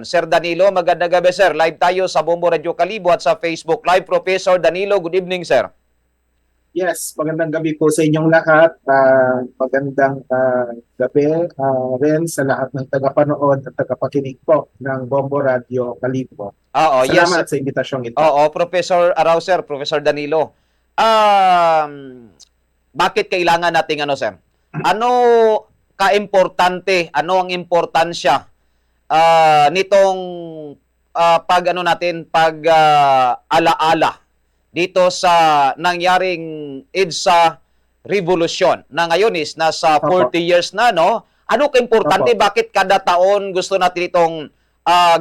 Sir Danilo, magandang gabi sir. Live tayo sa Bombo Radio Kalibo at sa Facebook Live. Professor Danilo, good evening sir. Yes, magandang gabi po sa inyong lahat. Magandang gabi rin sa lahat ng tagapanood at tagapakinig po ng Bombo Radio Kalibo. Oo, yes. Salamat sa imbitasyong ito. Oo, Professor Arauser, Professor Danilo. Bakit kailangan nating sir? Ano kaimportante, ano ang importansya nitong alaala dito sa nangyaring EDSA revolution na ngayon is nasa 40 years na, no? Ano kaimportante? Bakit kada taon gusto natin itong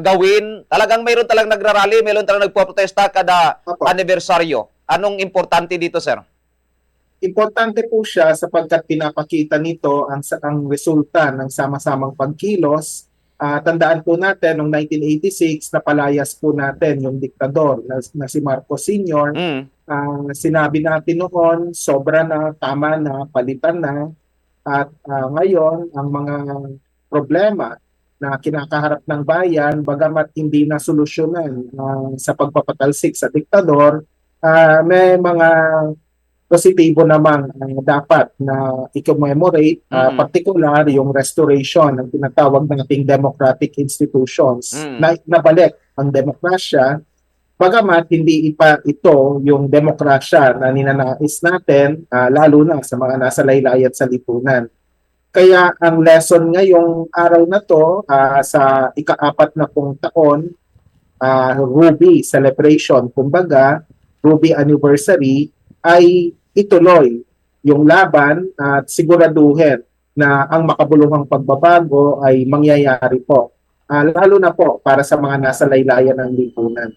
gawin? Talagang mayroon talagang nagrarally, mayroon talagang nagpoprotesta kada anibersaryo. Anong importante dito, sir? Importante po siya sapagkat pinapakita nito ang resulta ng sama-samang pagkilos. Tandaan po natin, noong 1986, napalayas po natin yung diktador na si Marcos Sr. Sinabi natin noon, sobra na, tama na, palitan na. At ngayon, ang mga problema na kinakaharap ng bayan, bagamat hindi na solusyonan sa pagpapatalsik sa diktador, may mga positibo naman ang dapat na i-commemorate, particular yung restoration ng tinatawag nating democratic institutions na nabalik ang demokrasya, bagamat hindi pa ito yung demokrasya na ninanais natin, lalo na sa mga nasa laylayan sa lipunan. Kaya ang lesson ngayong araw na to, sa ika-40 taon, Ruby celebration, kumbaga, Ruby anniversary, ay ituloy yung laban at siguraduhin na ang makabuluhang pagbabago ay mangyayari po. Lalo na po para sa mga nasa laylayan ng lipunan.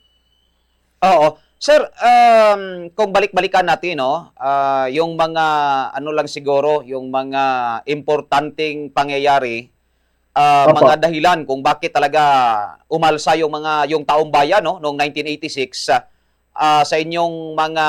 Oo. Sir, kung balik-balikan natin, no, yung mga, lang siguro, yung mga importanteng pangyayari, mga dahilan kung bakit talaga umalsa yung taong bayan, no, noong 1986, sa inyong mga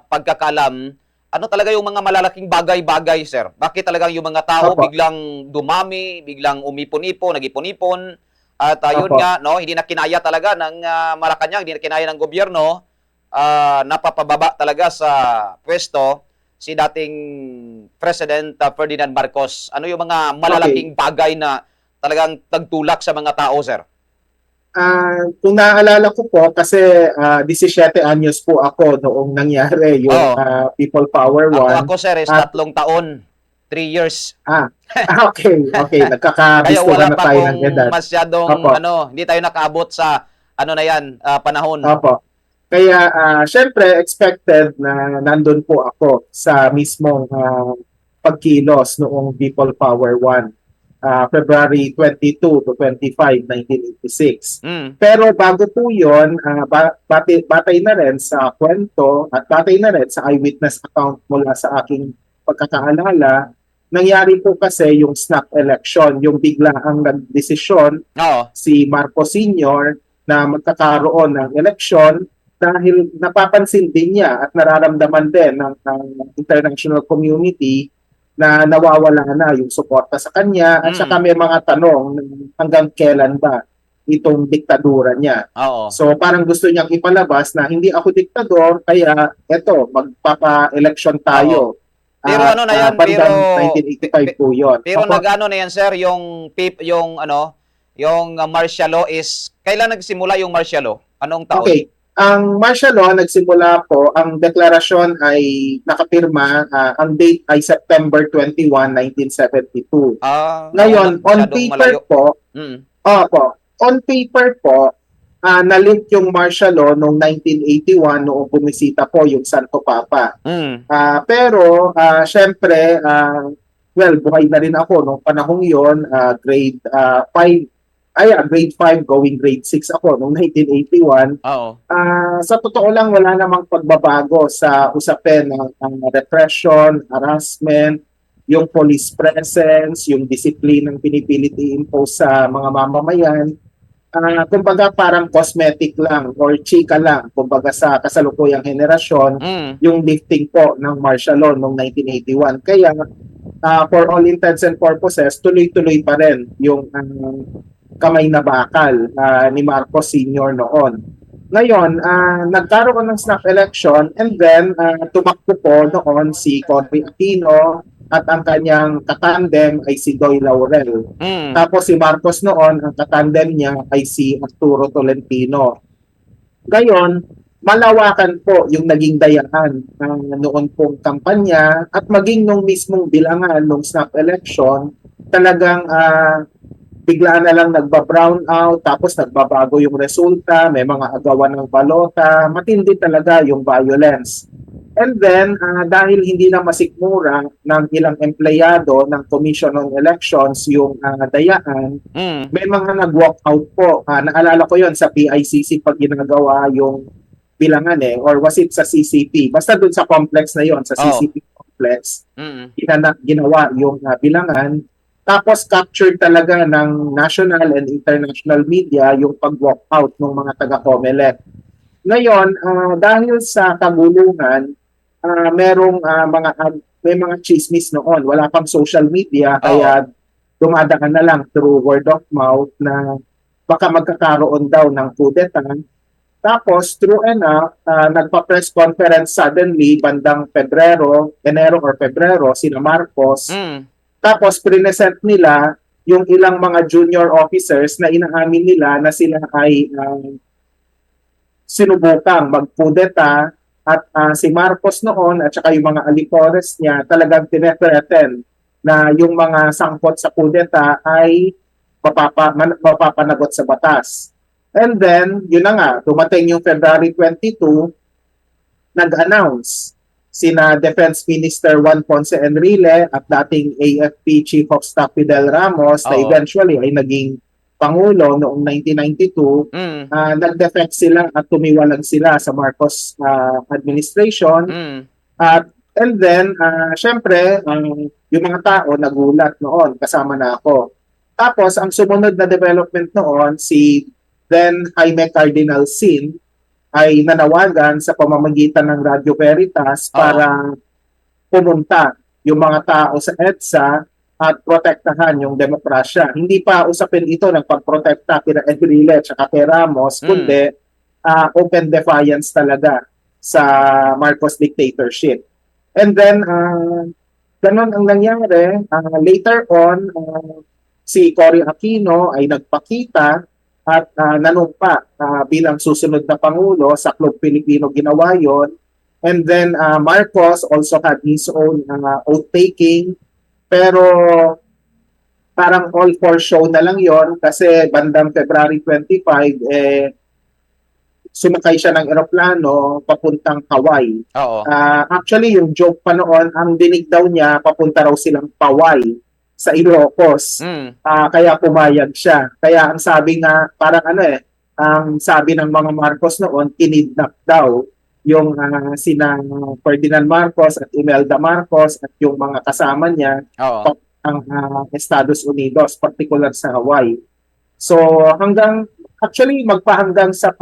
pagkakalam, ano talaga yung mga malalaking bagay-bagay, sir? Bakit talagang yung mga tao biglang dumami, biglang umipon-ipon, nag-ipon-ipon, at yun nga, no, hindi na kinaya talaga ng Malacanang, hindi na kinaya ng gobyerno, napapababa talaga sa pwesto si dating President Ferdinand Marcos. Ano yung mga malalaking bagay na talagang tagtulak sa mga tao, sir? Kung naaalala ko po, kasi 17 anyos po ako noong nangyari yung People Power 1. Ako sir, is 3 taon. 3 years. Okay. Nagkakabisto na tayo ng edad. Masyadong, hindi tayo nakaabot sa, na yan, panahon. Kaya, syempre, expected na nandun po ako sa mismong pagkilos noong People Power 1. February 22 to 25, 1986. Pero bago po yun, batay na rin sa kwento at batay na rin sa eyewitness account mula sa aking pagkakaalala, nangyari po kasi yung snap election, yung bigla ang nagdesisyon si Marcos Sr. na magkakaroon ng eleksyon dahil napapansin din niya at nararamdaman din ng international community na nawawala na yung suporta sa kanya at saka may mga tanong hanggang kailan ba itong diktadura niya. So parang gusto niyang ipalabas na hindi ako diktador, kaya eto, magpapa-election tayo. Pero na yan, pero 1985 po yun. Pero nag-ano na yan, sir, yung martial law is, kailan nagsimula yung martial law? Anong taon? Okay. Ang martial law nagsimula po, ang deklarasyon ay nakapirma, ang date ay September 21, 1972. Ngayon, on paper po, on paper po, na-link yung martial law noong 1981 noong bumisita po yung Santo Papa. Pero, syempre, buhay na rin ako noong panahong yon, grade 5 going grade 6 ako noong 1981. Sa totoo lang, wala namang pagbabago sa usapin ng repression, harassment, yung police presence, yung discipline ng pinipilit i-impose sa mga mamamayan. Kumbaga parang cosmetic lang or chika lang, kumbaga sa kasalukuyang henerasyon, yung lifting po ng martial law noong 1981. Kaya for all intents and purposes, tuloy-tuloy pa rin yung kamay na bakal ni Marcos Sr. noon. Ngayon, nagkaroon ng snap election and then tumakbo po noon si Cory Aquino at ang kanyang katandem ay si Doy Laurel. Mm. Tapos si Marcos noon, ang katandem niya ay si Arturo Tolentino. Ngayon, malawakan po yung naging dayaan ng noon pong kampanya at maging nung mismong bilangan nung snap election, talagang bigla na lang nagba-brown out, tapos nagbabago yung resulta, may mga agawan ng balota, matindi talaga yung violence. And then, dahil hindi na masikmura ng ilang empleyado ng Commission on Elections yung dayaan, Mm. may mga nag-walk out po. Naalala ko yon sa PICC pag ginagawa yung bilangan or was it sa CCP? Basta dun sa complex na yon sa Oo. CCP complex, Mm. ginawa yung bilangan. Tapos captured talaga ng national and international media yung pag-walk out ng mga taga-COMELEC. Ngayon, dahil sa kagulungan, may mga chismis noon. Wala pang social media, Oo. kaya dumadaan na lang through word of mouth na baka magkakaroon daw ng kudeta. Tapos, true enough, nagpa-press conference suddenly bandang Enero or Pebrero, sina Marcos. Mm. Tapos, present nila yung ilang mga junior officers na inaamin nila na sila ay sinubukang magkudeta at si Marcos noon at saka yung mga alipores niya talagang tinethreaten na yung mga sangkot sa kudeta ay mapapanagot sa batas. And then, yun na nga, dumating yung February 22, nag-announce sina Defense Minister Juan Ponce Enrile at dating AFP Chief of Staff Fidel Ramos na Oo. eventually ay naging Pangulo noong 1992, Mm. nag-defect sila at tumiwalag sila sa Marcos administration. Mm. And then, syempre, yung mga tao nagulat noon, kasama na ako. Tapos, ang sumunod na development noon, si then Jaime Cardinal Sin ay nanawagan sa pamamagitan ng Radio Veritas para pumunta yung mga tao sa EDSA at protektahan yung demokrasya. Hindi pa usapin ito ng pagprotekta kina Enrile at kay Ramos, kundi open defiance talaga sa Marcos dictatorship. And then, ganun ang nangyari. Later on, si Cory Aquino ay nagpakita at nanumpa bilang susunod na Pangulo sa Club Pilipino ginawa yon. And then Marcos also had his own oath-taking, pero parang all for show na lang yon kasi bandang February 25, sumakay siya ng eroplano papuntang Hawaii. Oo. Actually, yung joke pa noon, ang dinig daw niya, papunta raw silang Paway sa Ilocos. Mm. Kaya pumayag siya. Kaya ang sabi nga, parang ang sabi ng mga Marcos noon, kinidnap daw yung sina Ferdinand Marcos at Imelda Marcos at yung mga kasama niya Oo. ang Estados Unidos, particular sa Hawaii. So actually magpahanggang sa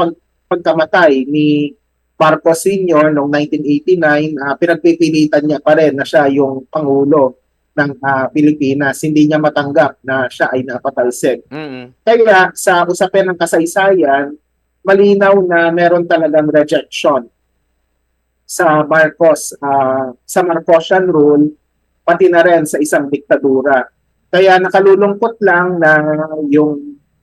pagkamatay ni Marcos Sr. noong 1989, pinagpipilitan niya pa rin na siya yung Pangulo ng Pilipinas. Hindi niya matanggap na siya ay napatalsik. Mm. Kaya sa usapin ng kasaysayan, malinaw na meron talagang rejection sa Marcos, sa Marcosian rule, pati na rin sa isang diktadura. Kaya nakalulungkot lang na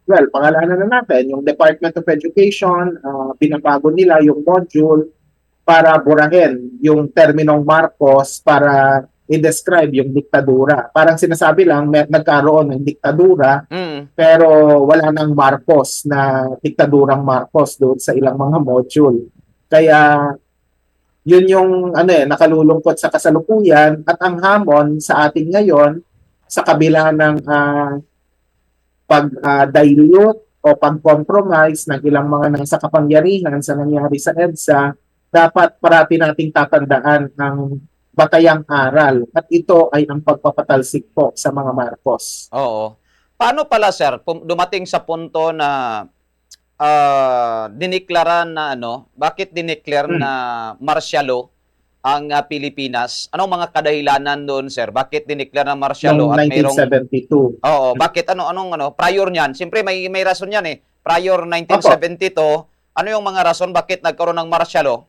pangalanan na natin, yung Department of Education, binabago nila yung module para burahin yung terminong Marcos para i-describe yung diktadura. Parang sinasabi lang, nagkaroon ng diktadura, pero wala nang Marcos na diktadurang Marcos doon sa ilang mga module. Kaya yun yung nakalulungkot sa kasalukuyan at ang hamon sa atin ngayon sa kabila ng pag-dilute o pag-compromise ng ilang mga nasa kapangyarihan sa nangyari sa EDSA, dapat parati nating tatandaan ang batayang aral at ito ay ang pagpapatalsik po sa mga Marcos. Oo. Paano pala, sir, dumating sa punto na diniklara na bakit dineclare na martial law ang Pilipinas. Anong mga kadahilanan doon, sir? Bakit dineclare ng martial law noong at mayroong 1972. Oo, bakit prior niyan? Siyempre may rason 'yan eh. Prior Opo. 1972, ano yung mga rason bakit nagkaroon ng martial law?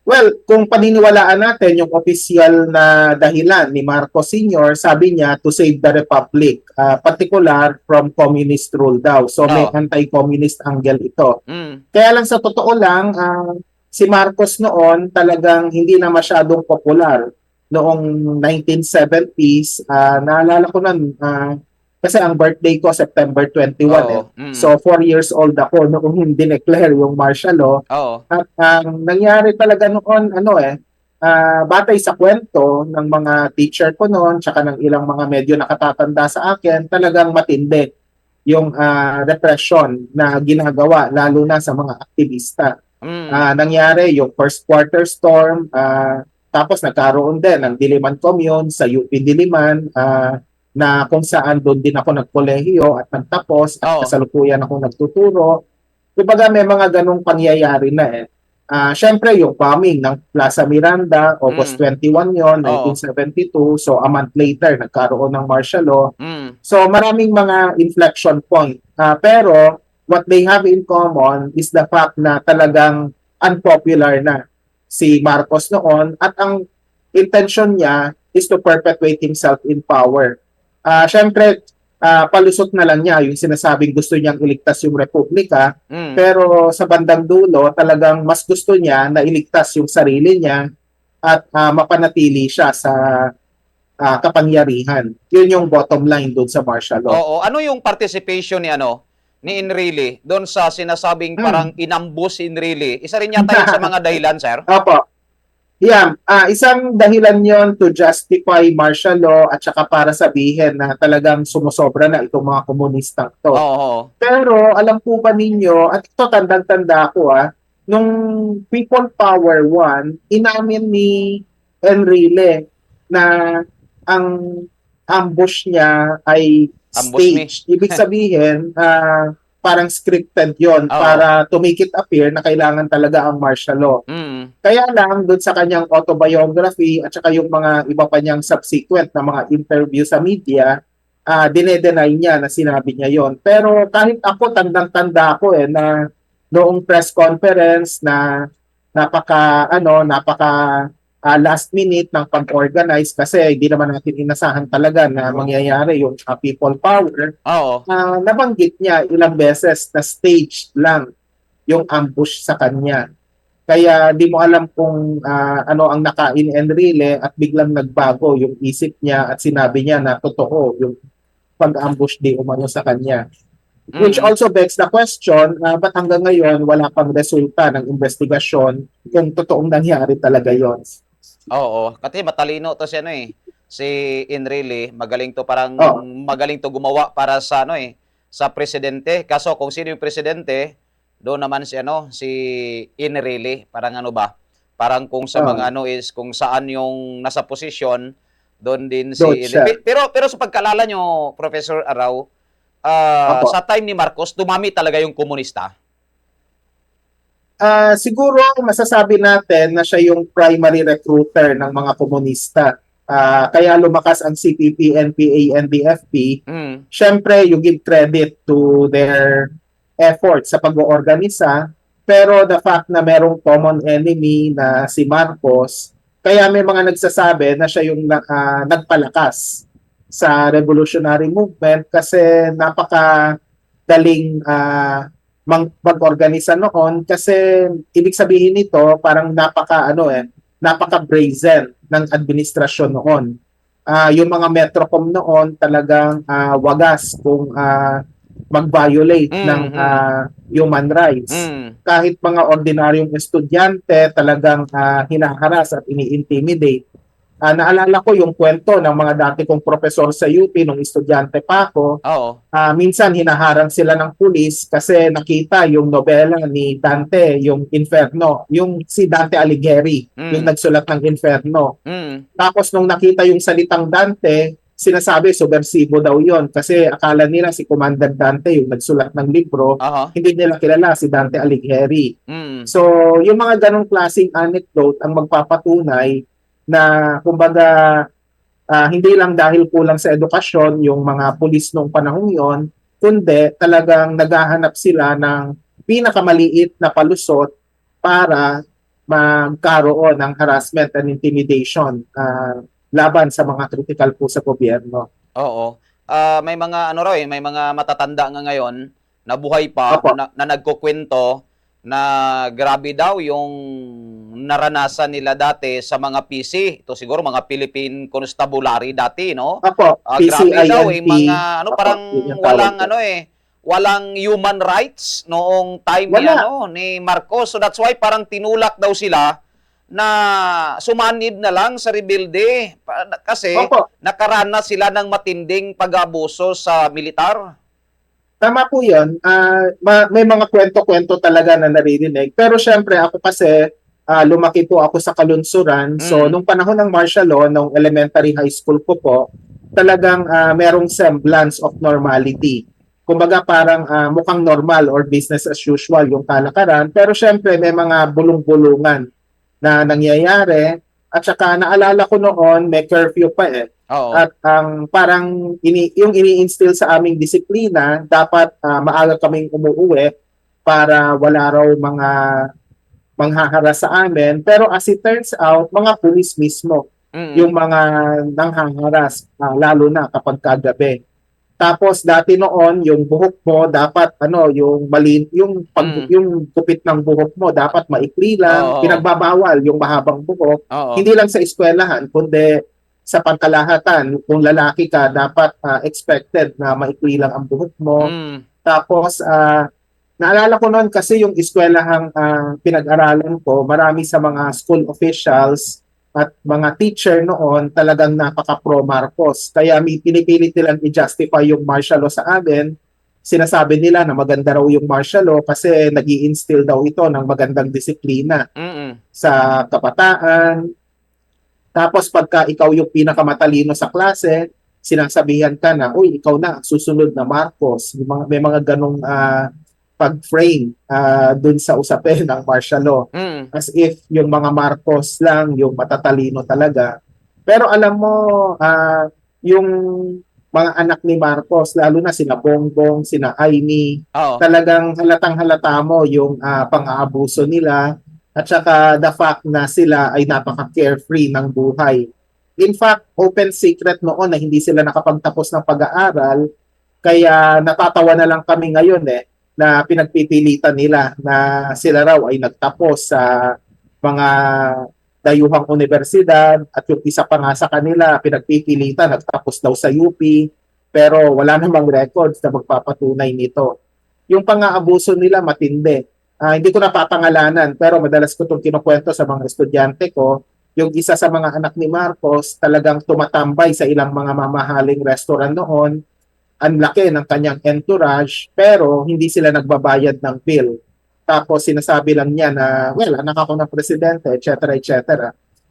Well, kung paniniwalaan natin yung opisyal na dahilan ni Marcos Sr., sabi niya to save the republic, particular from communist rule daw. So may Oo. anti-communist angle ito. Mm. Kaya lang sa totoo lang, si Marcos noon talagang hindi na masyadong popular. Noong 1970s, naalala ko nun, kasi ang birthday ko September 21 eh. Oo. Mm. So 4 years old ako noong dineclare yung martial law. Oo. At ang nangyari talaga noon, batay sa kwento ng mga teacher ko noon, tsaka ng ilang mga medyo nakatatanda sa akin, talagang matindi yung repression na ginagawa, lalo na sa mga aktivista. Mm. Nangyari yung first quarter storm, tapos nagkaroon din ng Diliman Commune sa UP Diliman, na kung saan doon din ako nagkolehiyo at nagtapos at Oo. kasalukuyan ako nagtuturo. Kumbaga may mga ganong pangyayari na eh. Syempre yung bombing ng Plaza Miranda, August Mm. 21 yon, Oo. 1972. So a month later, nagkaroon ng martial law. Mm. So maraming mga inflection point. Pero what they have in common is the fact na talagang unpopular na si Marcos noon at ang intention niya is to perpetuate himself in power. Syempre, palusot na lang niya yung sinasabing gusto niyang iligtas yung republika, Mm. pero sa bandang dulo talagang mas gusto niya na iligtas yung sarili niya at mapanatili siya sa kapangyarihan. Yun yung bottom line doon sa martial law. Oo. Ano yung participation ni Enrile doon sa sinasabing parang inambush si Enrile? Isa rin yata yun sa mga dahilan, sir? Opo. Yeah, isang dahilan yon to justify martial law at saka para sabihin na talagang sumusobra na itong mga komunistang to. Oo. Pero alam po ba ninyo, at ito tandang-tanda ko nung People Power 1, inamin ni Enrile na ang ambush niya ay Ambush me. staged. Ibig sabihin, parang scripted yon Oo. para to make it appear na kailangan talaga ang martial law. Mm. Kaya lang, doon sa kanyang autobiography at saka yung mga iba pa niyang subsequent na mga interview sa media, dinedenay niya na sinabi niya yon. Pero kahit ako, tandang-tanda ako na noong press conference na napaka last minute ng pag-organize kasi hindi naman natin inasahan talaga na mangyayari yung people power. Oo. Nabanggit niya ilang beses na stage lang yung ambush sa kanya. Kaya di mo alam kung ano ang nakain Enrile at biglang nagbago yung isip niya at sinabi niya na totoo yung pag-ambush di umano sa kanya. Which Mm. also begs the question, ba't hanggang ngayon wala pang resulta ng investigasyon kung totoong nangyari talaga yon? Oo, kasi matalino to si Enrile, magaling to Oh, magaling to gumawa para sa sa presidente. Kaso kung sino yung presidente, doon naman si Enrile, parang parang kung sa oh, mga is kung saan yung nasa posisyon, doon din si doon siya. Enrile. Pero sa pagkalala nyo, Professor Arau, Opo. sa time ni Marcos, dumami talaga yung komunista. Siguro masasabi natin na siya yung primary recruiter ng mga komunista. Kaya lumakas ang CPP, NPA, NDFP. Mm. Siyempre, you give credit to their efforts sa pag-oorganisa. Pero the fact na merong common enemy na si Marcos, kaya may mga nagsasabi na siya yung nagpalakas sa revolutionary movement kasi napakadaling mag-organisa noon kasi ibig sabihin nito parang napaka-brazen ng administrasyon noon. Yung mga Metrocom noon talagang wagas kung mag-violate ng human rights. Mm. Kahit mga ordinaryong estudyante talagang hinaharas at ini-intimidate. Naalala ko yung kwento ng mga dati kong profesor sa UP nung estudyante pa ako. Oo. Minsan hinaharang sila ng pulis kasi nakita yung nobela ni Dante, yung Inferno, yung si Dante Alighieri, yung nagsulat ng Inferno. Mm. Tapos nung nakita yung salitang Dante, sinasabi subversibo daw yon kasi akala nila si Commander Dante yung nagsulat ng libro, Aha. hindi nila kilala si Dante Alighieri. Mm. So, yung mga ganong klaseng anecdote ang magpapatunay na kumbaga hindi lang dahil kulang sa edukasyon yung mga pulis nung panahong yon, kundi talagang naghahanap sila ng pinakamaliit na palusot para magkaroon ng harassment and intimidation laban sa mga kritikal po sa gobyerno. Oo. May mga ano raw may mga matatanda nga ngayon na buhay pa Opo. na nagkukwento na grabe daw yung naranasan nila dati sa mga PC. Ito siguro mga Philippine Constabulary dati, no? Opo, Grabe daw PCINT. mga ano Opo, parang yun yung tawag walang ko. ano walang human rights noong time ni Wala. ni Marcos. So that's why parang tinulak daw sila na sumanib na lang sa rebelde kasi Opo, nakaranas sila ng matinding pag-abuso sa militar. tama po yun. May mga kwento-kwento talaga na naririnig. Pero syempre, ako kasi, lumaki po ako sa kalunsuran. So, Mm. nung panahon ng martial law, nung elementary high school ko po, talagang merong semblance of normality. Kumbaga parang mukhang normal or business as usual yung kalakaran. Pero syempre, may mga bulong-bulungan na nangyayari. At saka naalala ko noon, may curfew pa eh. Oo. At ang parang yung ini-instill sa aming disiplina, dapat maaga kaming umuwi para wala raw mga manghaharas sa amin. Pero as it turns out, mga pulis mismo Mm. yung mga nanghaharas, lalo na kapag kagabi. Tapos dati noon, yung buhok mo dapat yung Mm. yung gupit ng buhok mo dapat maikli lang, Oo. pinagbabawal yung mahabang buhok. Oo. Hindi lang sa eskwelahan kundi sa pangkalahatan, kung lalaki ka dapat expected na maikli lang ang buhok mo. Mm. Tapos naalala ko noon kasi yung eskwelahang pinag-aralan ko, marami sa mga school officials at mga teacher noon talagang napaka-pro Marcos. Kaya may pinipilit nilang i-justify yung martial law sa amin. Sinasabi nila na maganda raw yung martial law kasi nag instill daw ito ng magandang disiplina Mm. sa kabataan. Tapos pagka ikaw yung pinakamatalino sa klase, sinasabihan ka na, uy, ikaw na, susunod na Marcos. May mga ganong pag-frame dun sa usapin ng martial law. Mm. As if yung mga Marcos lang, yung matatalino talaga. Pero alam mo, yung mga anak ni Marcos, lalo na sina Bongbong, sina Aimee, Oo. talagang halatang halata mo yung pang-aabuso nila at saka the fact na sila ay napaka-carefree ng buhay. In fact, open secret noon na hindi sila nakapagtapos ng pag-aaral, kaya natatawa na lang kami ngayon na pinagpipilitan nila na sila raw ay nagtapos sa mga dayuhang universidad at yung isa pa nga sa kanila pinagpipilitan nagtapos daw sa UP pero wala namang records na magpapatunay nito. Yung pang-aabuso nila matindi. Hindi ko napapangalanan pero madalas ko itong kinukwento sa mga estudyante ko. Yung isa sa mga anak ni Marcos talagang tumatambay sa ilang mga mamahaling restaurant noon. Ang laki ng kanyang entourage pero hindi sila nagbabayad ng bill. Tapos sinasabi lang niya na, well, anak ako ng presidente, etc. etc.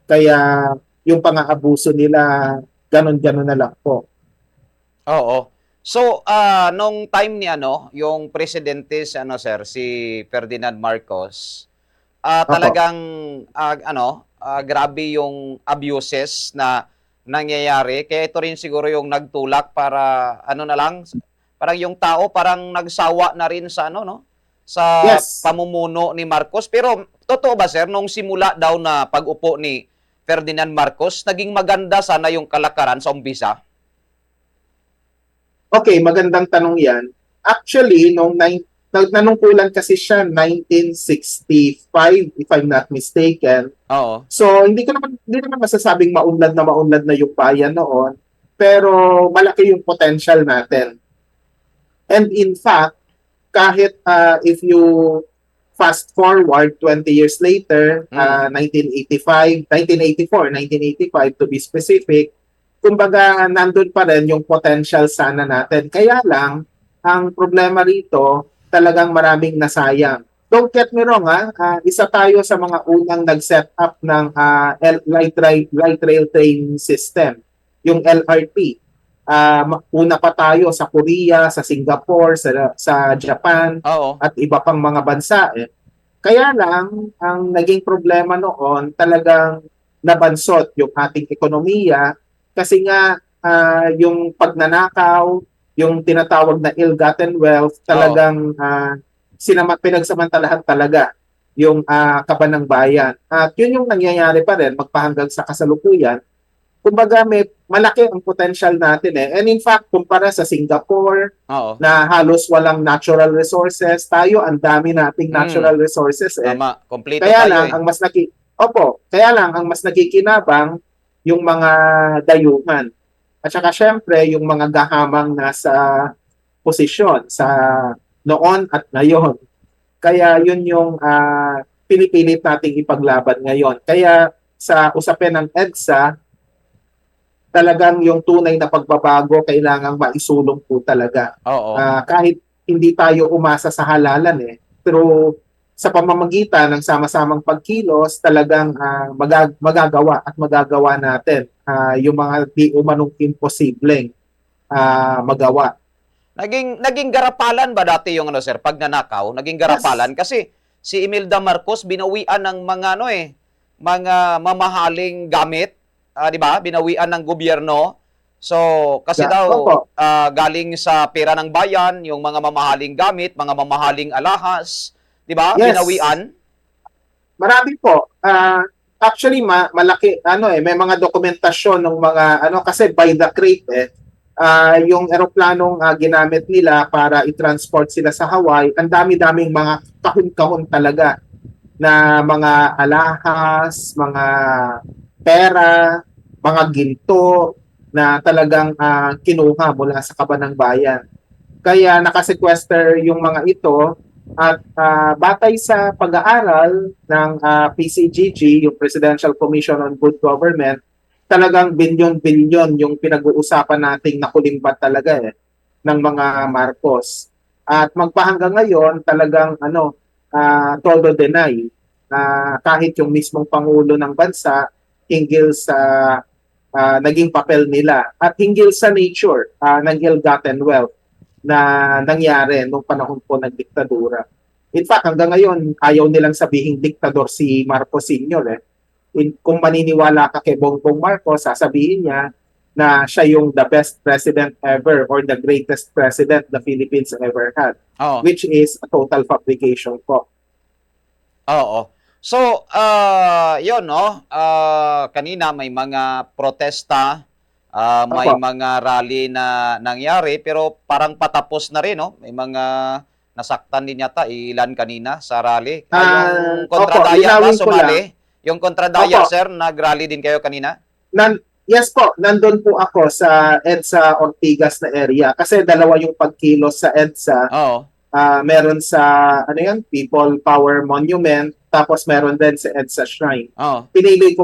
Kaya yung pang-aabuso nila, ganon-ganon na lang po. Oo. So, nung time ni yung presidente si sir, si Ferdinand Marcos, Opo. talagang grabe yung abuses na nangyayari. Kaya ito rin siguro yung nagtulak para ano na lang, parang yung tao parang nagsawa na rin sa sa Yes. pamumuno ni Marcos. Pero totoo ba sir, nung simula daw na pag-upo ni Ferdinand Marcos, naging maganda sana yung kalakaran sa umpisa? Okay, magandang tanong yan. Actually, nanungkulan kasi siya 1965, if I'm not mistaken. Oo. So, hindi naman masasabing maunlad na yung bayan noon, pero malaki yung potential natin. And in fact, kahit if you fast forward 20 years later, 1985 to be specific, kumbaga nandun pa rin yung potential sana natin. Kaya lang, ang problema rito, talagang maraming nasayang. Don't get me wrong, isa tayo sa mga unang nag-set up ng light rail train system, yung LRT. Una pa tayo sa Korea, sa Singapore, sa Japan, Oo. at iba pang mga bansa. Kaya lang, ang naging problema noon, talagang nabansot yung ating ekonomiya kasi nga yung pagnanakaw, yung tinatawag na ill-gotten wealth, Oo. talagang pinagsamantalahan talaga yung kaban ng bayan. At yun yung nangyayari pa rin magpahanggang sa kasalukuyan. Kumbaga may malaki ang potential natin And in fact, kumpara sa Singapore Oo. na halos walang natural resources, tayo ang dami nating natural resources Tama. Kompleto Kaya tayo lang eh. ang kaya lang ang mas nakikinabang yung mga dayuhan. At saka syempre yung mga gahamang nasa posisyon sa noon at ngayon. Kaya yun yung pinipilit nating ipaglaban ngayon. Kaya sa usapin ng EDSA, talagang yung tunay na pagbabago kailangang maisulong po talaga. Oo. Kahit hindi tayo umasa sa halalan pero sa pamamagitan ng sama-samang pagkilos, talagang magagawa at magagawa natin yung mga di umanong imposibleng magawa. Naging garapalan ba dati yung ano sir, pagnanakaw? Naging Yes, garapalan kasi si Imelda Marcos binawian ng mga ano mga mamahaling gamit, 'di ba? Binawian ng gobyerno. So, kasi daw opo, galing sa pera ng bayan yung mga mamahaling gamit, mga mamahaling alahas, 'di ba? yes. Binawian. Marami po. Actually, malaki, may mga dokumentasyon ng mga, kasi by the crate yung eroplanong ginamit nila para i-transport sila sa Hawaii, ang dami-daming mga kahon-kahon talaga na mga alahas, mga pera, mga ginto na talagang kinuha mula sa kaban ng bayan. Kaya nakasequester yung mga ito at batay sa pag-aaral ng PCGG, yung Presidential Commission on Good Government, talagang bilyon-bilyon yung pinag-uusapan nating nakulimbat talaga ng mga Marcos. At magpahanggang ngayon talagang todo deny kahit yung mismong Pangulo ng bansa hinggil sa naging papel nila at hinggil sa nature ng ill-gotten wealth na nangyari nung panahon po ng diktadura. In fact, hanggang ngayon, ayaw nilang sabihing diktador si Marcos Sr. Kung maniniwala ka kay Bongbong Marcos, sasabihin niya na siya yung the best president ever or the greatest president the Philippines ever had, Oo. which is a total fabrication po. Oo. So, 'yon 'no, kanina may mga protesta, may Opo. mga rally na nangyari pero parang patapos na rin 'no? May mga nasaktan din yata, ilan kanina sa rally. Yung Opo, Kontradaya ba linawin ko lang. sumali? Yung Kontradaya Opo, sir, nag-rally din kayo kanina? yes po, nandun po ako sa EDSA Ortigas na area kasi dalawa yung pagkilos sa EDSA. Oo. Meron sa People Power Monument, tapos meron din sa EDSA Shrine. Oo. Pinili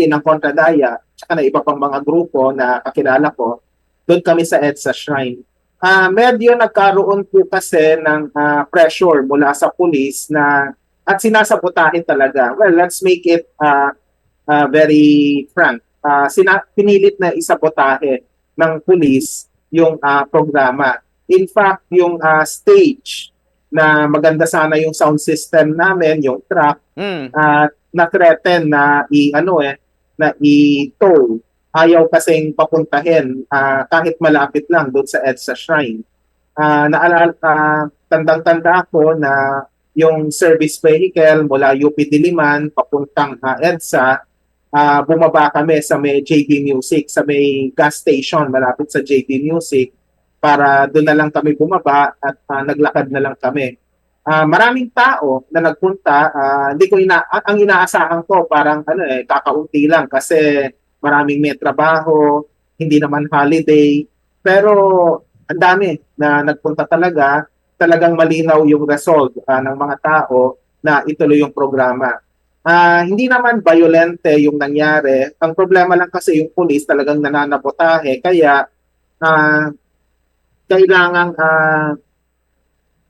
ng Kontradaya, tsaka na iba pang mga grupo na kakilala ko, doon kami sa EDSA Shrine. Medyo nagkaroon po kasi ng pressure mula sa police at sinasabotahin talaga. Well, let's make it very frank. Pinilit na isabotahe ng police yung programa. In fact, yung stage na maganda sana yung sound system namin, yung truck, Hmm. na-threaten na i-tow. Ayaw kasing papuntahin kahit malapit lang doon sa EDSA Shrine. Tandang-tanda ako na yung service vehicle mula UP Diliman papuntang EDSA, bumaba kami sa may JB Music, sa may gas station malapit sa JB Music para doon na lang kami bumaba at naglakad na lang kami. Maraming tao na nagpunta, hindi ko ang inaasahan ko parang kakaunti lang kasi maraming may trabaho, hindi naman holiday, pero ang dami na nagpunta talaga, talagang malinaw yung resolve ng mga tao na ituloy yung programa. Hindi naman violente yung nangyari. Ang problema lang kasi yung police talagang nananabotahe kaya uh, kailangang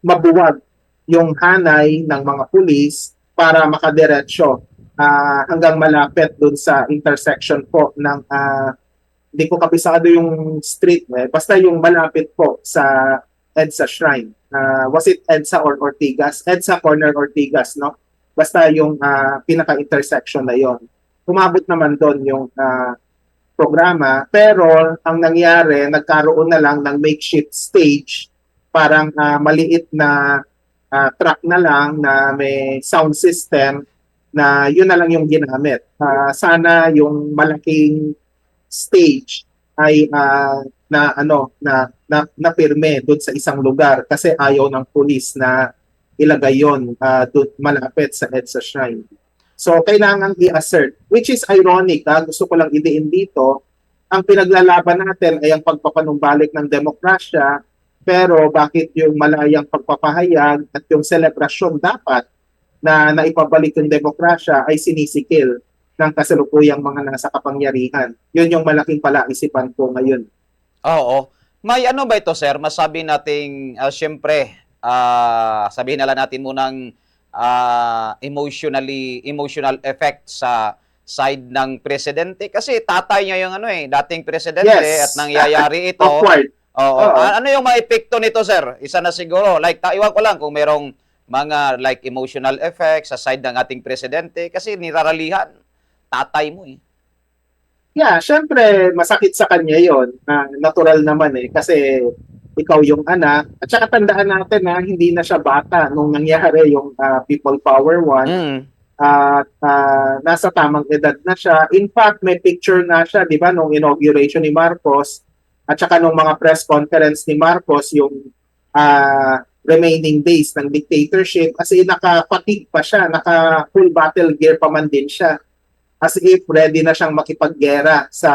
mabuwag yung hanay ng mga pulis para makadiretso hanggang malapit dun sa intersection po hindi ko kabisado yung street basta yung malapit po sa EDSA Shrine. Was it EDSA or Ortigas? EDSA Corner Ortigas, no? Basta yung pinaka-intersection na yon. Umabot naman doon yung programa, pero ang nangyari, nagkaroon na lang ng makeshift stage, parang maliit na truck na lang na may sound system na yun na lang yung ginamit. Sana yung malaking stage ay na pirme doon sa isang lugar kasi ayaw ng pulis na ilagay yon doon malapit sa EDSA Shrine. So kailangan i-assert, which is ironic, gusto ko lang idiin dito, ang pinaglalaban natin ay ang pagpapanumbalik ng demokrasya, pero bakit yung malayang pagpapahayag at yung selebrasyon dapat na naipabalik yung demokrasya ay sinisikil ng kasalukuyang mga nasa kapangyarihan. Yun yung malaking palaisipan ko ngayon. Oo. May ano ba ito, sir? Masabi nating, siyempre, sabihin na lang natin munang emotional effect sa side ng presidente. Kasi tatay niya yung dating presidente at Yes. nangyayari ito. Awkward. Oo. Oo. Ano yung maepekto nito, sir? Isa na siguro. Like, iwan ko lang kung merong mga like emotional effects sa side ng ating presidente kasi niraralihan tatay mo eh. Yeah, syempre masakit sa kanya 'yon. Natural naman kasi ikaw yung anak. At saka tandaan natin na hindi na siya bata nung nangyari yung People Power 1. Mm. At nasa tamang edad na siya. In fact, may picture na siya, di ba, nung inauguration ni Marcos at saka nung mga press conference ni Marcos, yung remaining days ng dictatorship, kasi naka-fatigue pa siya, naka-full battle gear pa man din siya. As if ready na siyang makipaggera sa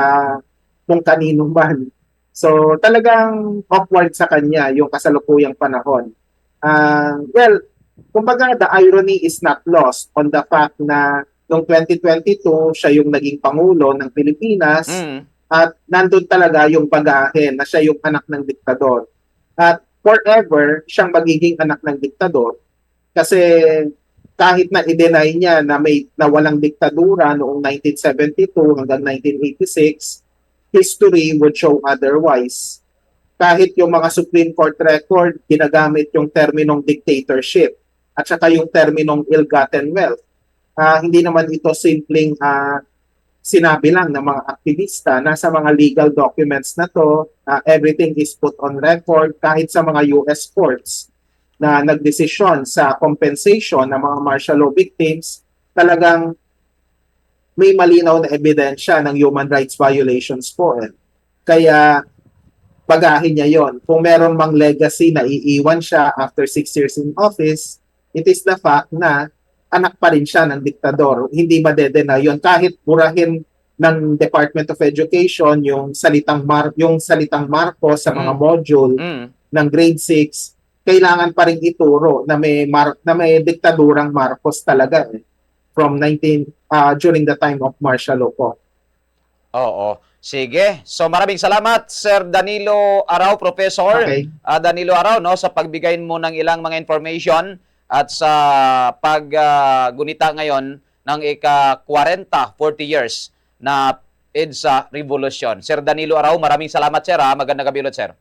kung kanino man. So talagang awkward sa kanya yung kasalukuyang panahon. Well, kumbaga the irony is not lost on the fact na noong 2022 siya yung naging pangulo ng Pilipinas at nandun talaga yung bagahe na siya yung anak ng diktador. At forever siyang magiging anak ng diktador kasi kahit na i-deny niya na walang diktadura noong 1972 hanggang 1986, history would show otherwise. Kahit yung mga Supreme Court record, ginagamit yung terminong dictatorship at saka yung terminong ill-gotten wealth. Hindi naman ito simpleng sinabi lang ng mga aktivista. Nasa mga legal documents na to, everything is put on record kahit sa mga US courts na nagdesisyon sa compensation ng mga martial law victims, talagang may malinaw na ebidensya ng human rights violations po. Kaya bagahin niya yon. Kung meron mang legacy na iiwan siya after 6 years in office, it is the fact na anak pa rin siya ng diktador. Hindi madedena yon kahit burahin ng Department of Education yung salitang Marcos sa mga module ng grade 6, kailangan pa rin ituro na may diktadurang Marcos talaga from during the time of martial law po. Oo. Sige. So maraming salamat Sir Danilo Arao, Professor. Okay. Danilo Arao sa pagbigay mo ng ilang mga information at sa paggunita ngayon ng ika-40, 40 years na EDSA Revolution. Sir Danilo Arao, maraming salamat sir. Magandang gabi ulit sir.